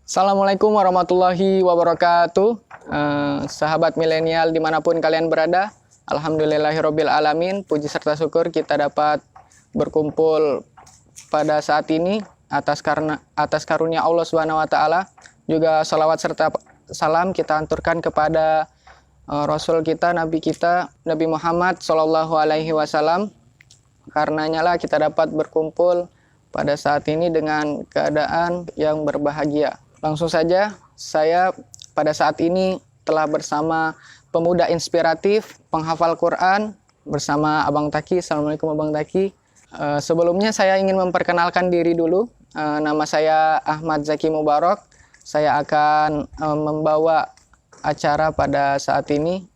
Assalamualaikum warahmatullahi wabarakatuh. Sahabat milenial dimanapun kalian berada, alhamdulillahirobbil alamin. Puji serta syukur kita dapat berkumpul pada saat ini atas karunia Allah Subhanahu wa taala. Juga salawat serta salam kita anturkan kepada Rasul kita, Nabi Muhammad Shallallahu Alaihi Wasallam. Karenanya lah kita dapat berkumpul pada saat ini dengan keadaan yang berbahagia. Langsung saja, saya pada saat ini telah bersama pemuda inspiratif, penghafal Quran, bersama Abang Taki. Assalamualaikum Abang Taki. Sebelumnya saya ingin memperkenalkan diri dulu. Nama saya Ahmad Zaki Mubarak. Saya akan membawa acara pada saat ini,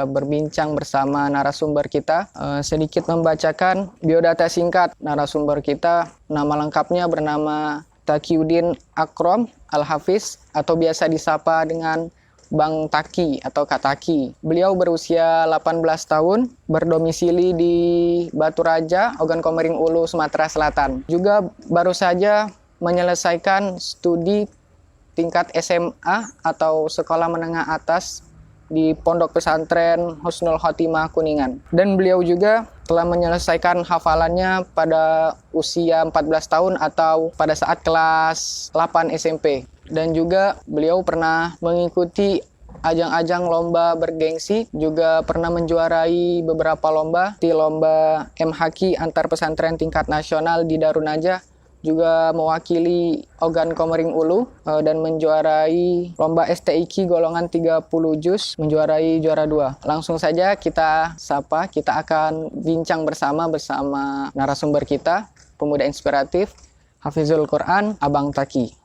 berbincang bersama narasumber kita. Sedikit membacakan biodata singkat narasumber kita. Nama lengkapnya bernama Taqiyuddin Akram Al-Hafiz atau biasa disapa dengan Bang Taki atau Kak Taki. Beliau berusia 18 tahun, berdomisili di Batu Raja, Ogan Komering Ulu, Sumatera Selatan. Juga baru saja menyelesaikan studi tingkat SMA atau sekolah menengah atas di Pondok Pesantren Husnul Khotimah Kuningan. Dan beliau juga telah menyelesaikan hafalannya pada usia 14 tahun atau pada saat kelas 8 SMP. Dan juga beliau pernah mengikuti ajang-ajang lomba bergengsi, juga pernah menjuarai beberapa lomba, di lomba MHQ antar pesantren tingkat nasional di Darun Najah, juga mewakili Ogan Komering Ulu dan menjuarai lomba STIQ golongan 30 juz, menjuarai juara 2. Langsung saja kita sapa, kita akan bincang bersama narasumber kita, pemuda inspiratif, Hafizul Quran, Abang Taki.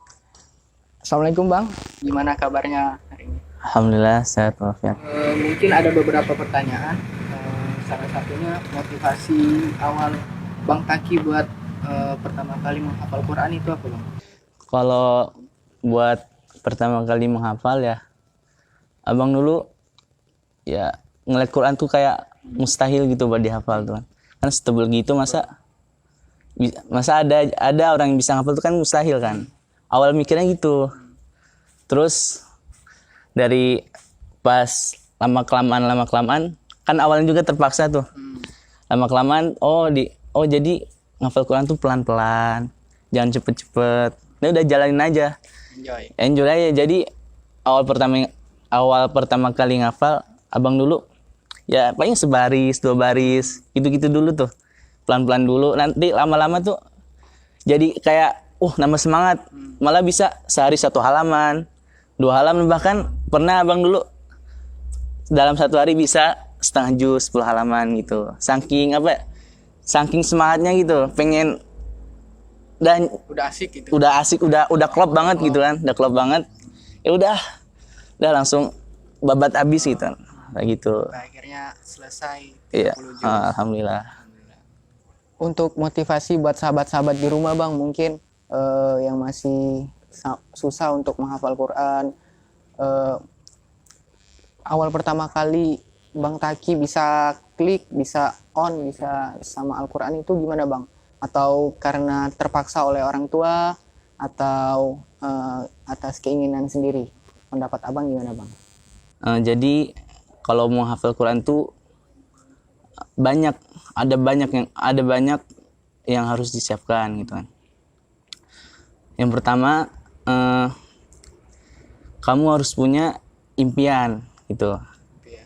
Assalamualaikum Bang, gimana kabarnya hari ini? Alhamdulillah sehat walafiat. Mungkin ada beberapa pertanyaan, salah satunya motivasi awal Bang Taki buat pertama kali menghafal Quran itu apa Bang? Kalau buat pertama kali menghafal ya, abang dulu ya ngeliat Quran tuh kayak mustahil gitu buat dihafal tuh kan setebel gitu masa ada orang yang bisa ngapal tuh kan mustahil kan. Awal mikirnya gitu, terus dari pas lama kelamaan kan awalnya juga terpaksa tuh, lama kelamaan jadi ngafal Quran tuh pelan-pelan, jangan cepet-cepet. Ini udah jalanin aja. Enjoy aja. Jadi awal pertama kali ngafal, abang dulu ya paling sebaris, 2 baris, gitu-gitu dulu tuh. Pelan-pelan dulu. Nanti lama-lama tuh jadi kayak nambah semangat. Malah bisa sehari 1 halaman, 2 halaman, bahkan pernah abang dulu dalam 1 hari bisa setengah juz, 10 halaman gitu. Saking semangatnya gitu, pengen dan Udah asik gitu. Udah klop banget gitu kan, udah klop banget. Ya udah langsung babat habis gitu. Kayak gitu. Nah, akhirnya selesai 30 Iya, juz. alhamdulillah. Untuk motivasi buat sahabat-sahabat di rumah Bang, mungkin yang masih susah untuk menghafal Quran, awal pertama kali Bang Taki bisa klik, bisa on, bisa sama Al-Quran itu gimana Bang? Atau karena terpaksa oleh orang tua, atau atas keinginan sendiri? Pendapat Abang gimana Bang? Jadi kalau mau hafal Quran tuh ada banyak yang harus disiapkan gitu kan. Yang pertama, kamu harus punya impian gitu.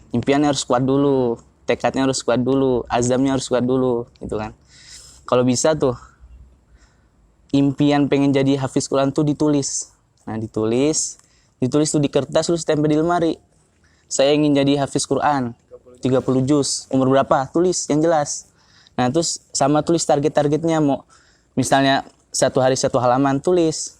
Impiannya harus kuat dulu, tekadnya harus kuat dulu, azamnya harus kuat dulu gitu kan. Kalau bisa tuh impian pengen jadi hafiz Quran tuh ditulis. Nah, ditulis tuh di kertas, terus tempel di lemari. Saya ingin jadi hafiz Quran 30 juz, umur berapa? Tulis yang jelas. Nah, terus sama tulis target-targetnya, mau misalnya 1 hari 1 halaman, tulis.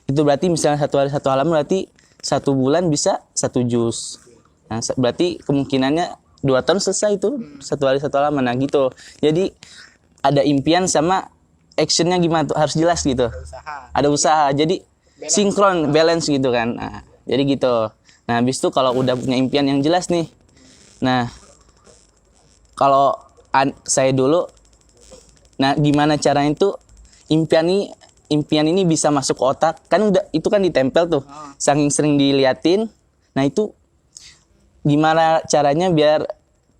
Itu berarti misalnya 1 hari 1 halaman berarti 1 bulan bisa 1 juz. Nah, berarti kemungkinannya 2 tahun selesai itu 1 hari 1 halaman. Nah gitu. Jadi ada impian sama actionnya gimana tuh harus jelas gitu. Ada usaha. Jadi sinkron, balance gitu kan. Nah, jadi gitu. Nah, habis itu kalau udah punya impian yang jelas nih. Nah, kalau saya dulu, nah gimana caranya itu impian impian ini bisa masuk ke otak, kan udah itu kan ditempel tuh, saking sering diliatin. Nah itu gimana caranya biar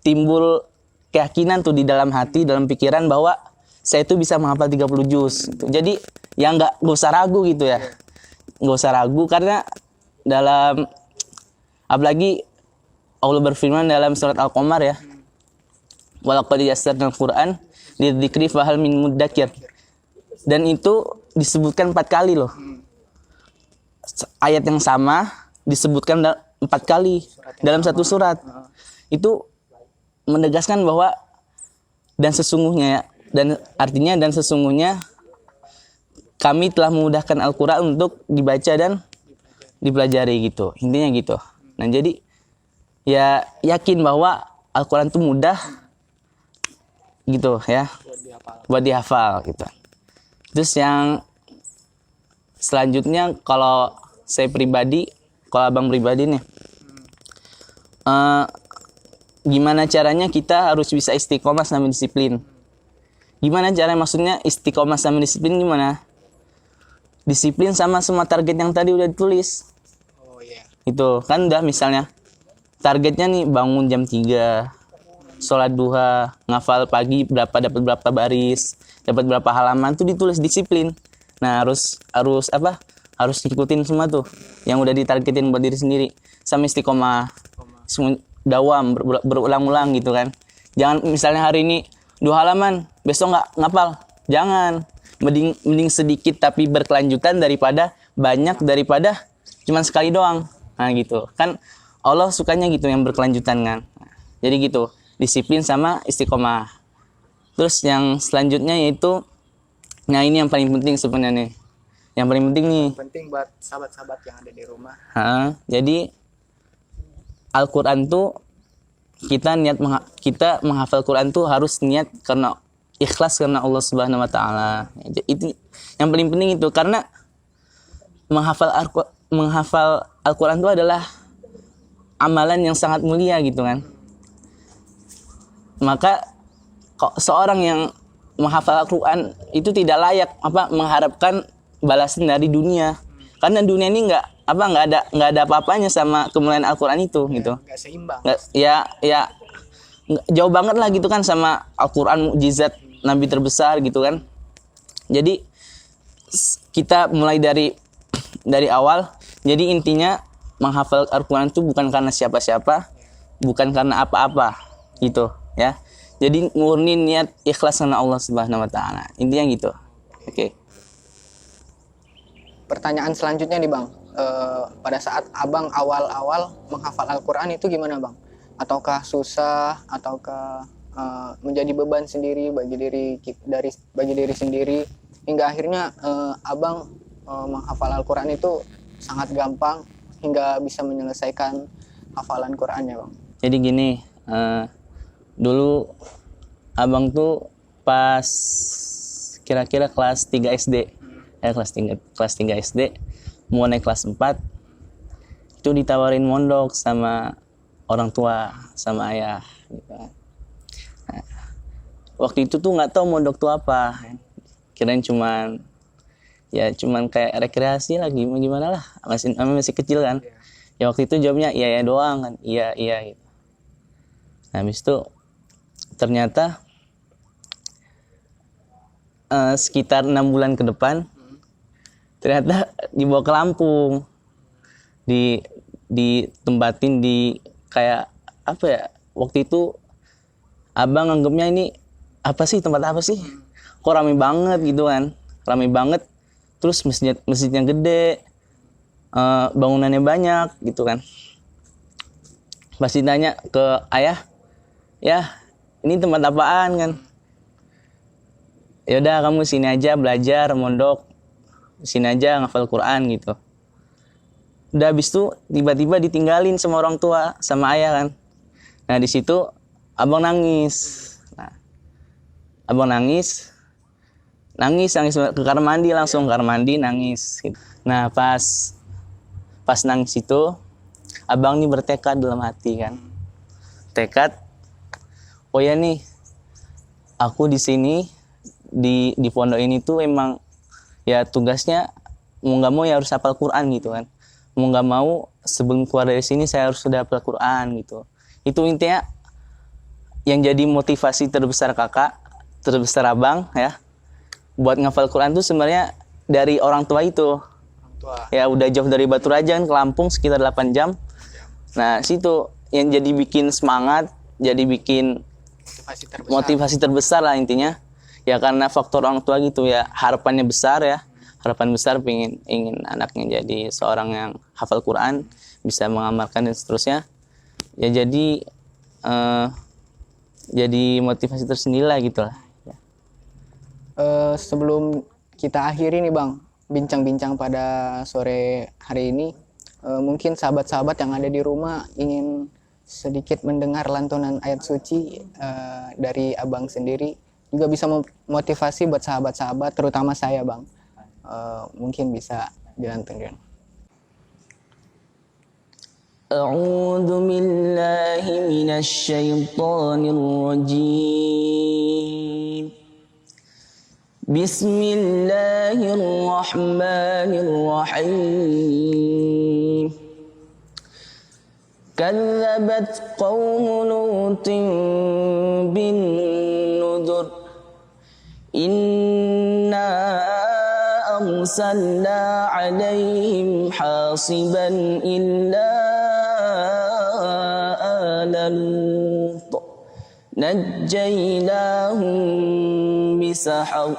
timbul keyakinan tuh di dalam hati, dalam pikiran bahwa saya itu bisa menghafal 30 juz. Gitu. Jadi ya nggak usah ragu gitu ya, nggak usah ragu karena dalam apalagi Allah berfirman dalam surat Al-Qamar ya, walaqad yassarnal Qur'an lidzikri fahal min muddakir. Dan itu disebutkan 4 kali loh. Ayat yang sama disebutkan 4 kali dalam satu surat. Itu menegaskan bahwa dan sesungguhnya, dan artinya dan sesungguhnya kami telah memudahkan Al-Quran untuk dibaca dan dipelajari gitu. Intinya gitu. Nah jadi ya yakin bahwa Al-Quran itu mudah gitu ya, buat dihafal gitu. Terus yang selanjutnya kalau saya pribadi, kalau abang pribadi nih, gimana caranya kita harus bisa istiqomah sama disiplin? Gimana caranya, maksudnya istiqomah sama disiplin gimana? Disiplin sama semua target yang tadi udah ditulis. Oh iya. Itu kan udah misalnya targetnya nih bangun jam 3, sholat duha, ngafal pagi dapat berapa baris, dapat berapa halaman, tuh ditulis disiplin. Nah harus apa? Harus ngikutin semua tuh yang udah ditargetin buat diri sendiri. Sama istiqomah, dawam berulang-ulang gitu kan. Jangan misalnya hari ini 2 halaman, besok nggak ngapal. Jangan. Mending sedikit tapi berkelanjutan daripada banyak daripada cuman sekali doang. Nah gitu kan, Allah sukanya gitu yang berkelanjutan kan. Jadi gitu, disiplin sama istiqomah. Terus yang selanjutnya yaitu, nah ini yang paling penting sebenarnya nih. Yang paling penting nih. Penting buat sahabat-sahabat yang ada di rumah. Jadi Al-Quran tuh kita menghafal Quran tuh harus niat karena ikhlas karena Allah Subhanahu Wa Taala. Itu yang paling penting itu, karena menghafal Al-Quran itu adalah amalan yang sangat mulia gitu kan. Maka seorang yang menghafal Al-Quran itu tidak layak mengharapkan balasan dari dunia, karena dunia ini nggak ada apa-apanya sama kemuliaan Al-Quran itu gitu. Nggak seimbang. Jauh banget lah gitu kan sama Al-Quran, mukjizat Nabi terbesar gitu kan. Jadi kita mulai dari awal. Jadi intinya menghafal Al-Quran itu bukan karena siapa-siapa, bukan karena apa-apa gitu ya. Jadi murni niat ikhlas karena Allah Subhanahu Wa Taala. Intinya gitu. Oke. Pertanyaan selanjutnya nih Bang, pada saat Abang awal-awal menghafal Al-Quran itu gimana Bang? Ataukah susah, ataukah menjadi beban sendiri bagi diri sendiri, hingga akhirnya Abang menghafal Al-Quran itu sangat gampang hingga bisa menyelesaikan hafalan Qurannya Bang? Jadi gini, dulu abang tuh pas kira-kira kelas 3 SD, kelas 3 SD mau naik kelas 4 itu ditawarin mondok sama orang tua, sama ayah gitu. Nah, waktu itu tuh nggak tahu mondok tuh apa, kirain cuman kayak rekreasi lagi, gimana lah, masih kecil kan. Ya waktu itu jawabnya iya doang kan, iya gitu. Nah, habis itu ternyata sekitar 6 bulan ke depan ternyata dibawa ke Lampung, ditempatin di kayak apa ya, waktu itu abang anggapnya ini apa sih, tempat apa sih, kok rame banget gitu kan, rame banget, terus masjidnya gede, bangunannya banyak gitu kan. Pasti tanya ke ayah, ya ini tempat apaan kan? Ya udah kamu sini aja belajar mondok, sini aja ngafal Quran gitu. Udah habis itu tiba-tiba ditinggalin sama orang tua, sama ayah kan. Nah di situ abang nangis. Nah, abang nangis ke kamar mandi, langsung ke kamar mandi nangis. Gitu. Nah pas nangis itu abang nih bertekad dalam hati kan. Tekad, oh ya nih, aku di sini di pondok ini tuh emang ya tugasnya mau nggak mau ya harus hafal Quran gitu kan. Mau nggak mau sebelum keluar dari sini saya harus sudah hafal Quran gitu. Itu intinya yang jadi motivasi terbesar kakak, terbesar abang ya, buat ngafal Quran tuh sebenarnya dari orang tua itu. Orang tua. Ya udah jauh dari Batu Raja kan ke Lampung sekitar 8 jam. Nah situ yang jadi bikin semangat, jadi bikin motivasi terbesar lah intinya. Ya karena faktor orang tua gitu ya, harapannya besar ya. Harapan besar ingin anaknya jadi seorang yang hafal Quran, bisa mengamalkan dan seterusnya. Ya jadi motivasi tersendiri lah gitu lah. Sebelum kita akhiri nih Bang, bincang-bincang pada sore hari ini, mungkin sahabat-sahabat yang ada di rumah ingin sedikit mendengar lantunan ayat suci dari Abang sendiri, juga bisa memotivasi buat sahabat-sahabat, terutama saya Bang. Mungkin bisa dilantungkan. A'udzu billahi minasy syaithanir rajim. Bismillahirrahmanirrahim. Kadzabat qaum Lutin bin Nudur. Inna arsalna 'alaihim hasiban illa ala Lut. Najjaynahum bisahar.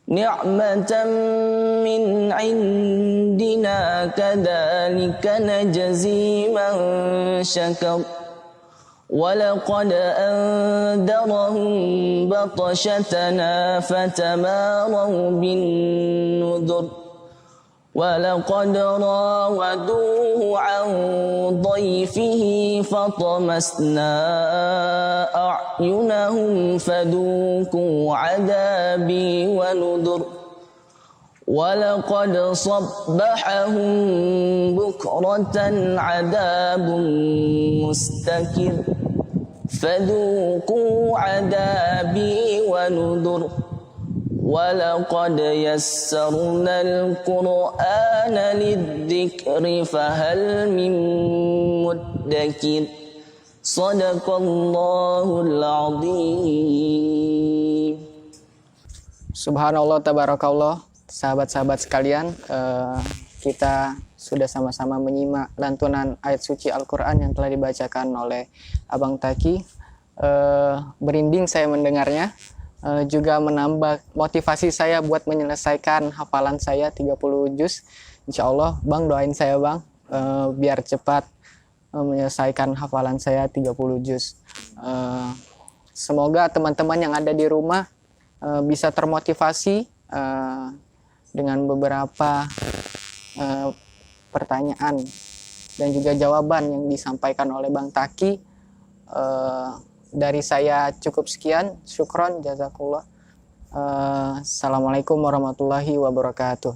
Ni'matan min 'indina kadzalika najzi man syakar. Walaqad andarahum batashatana fatamaraw bin nudur. Walaqad rawaduhu 'an dhayfihi fatamasna a'yunahum faduku 'adabi wa nudur. Walaqad sabbahahum bukratan 'adabun mustakir. Faduku 'adabi wa nudur. Walaqad yassarnal Qur'ana lidzikri fahal min muddakir. Shadaqallahul azim. Subhanallah tabarakallah. Sahabat-sahabat sekalian, kita sudah sama-sama menyimak lantunan ayat suci Al-Quran yang telah dibacakan oleh Abang Taki. Berinding saya mendengarnya, juga menambah motivasi saya buat menyelesaikan hafalan saya 30 juz. Insya Allah Bang, doain saya Bang, biar cepat menyelesaikan hafalan saya 30 juz. Semoga teman-teman yang ada di rumah bisa termotivasi dengan beberapa pertanyaan dan juga jawaban yang disampaikan oleh Bang Taki. Dari saya cukup sekian. Syukron, jazakallah. Assalamualaikum warahmatullahi wabarakatuh.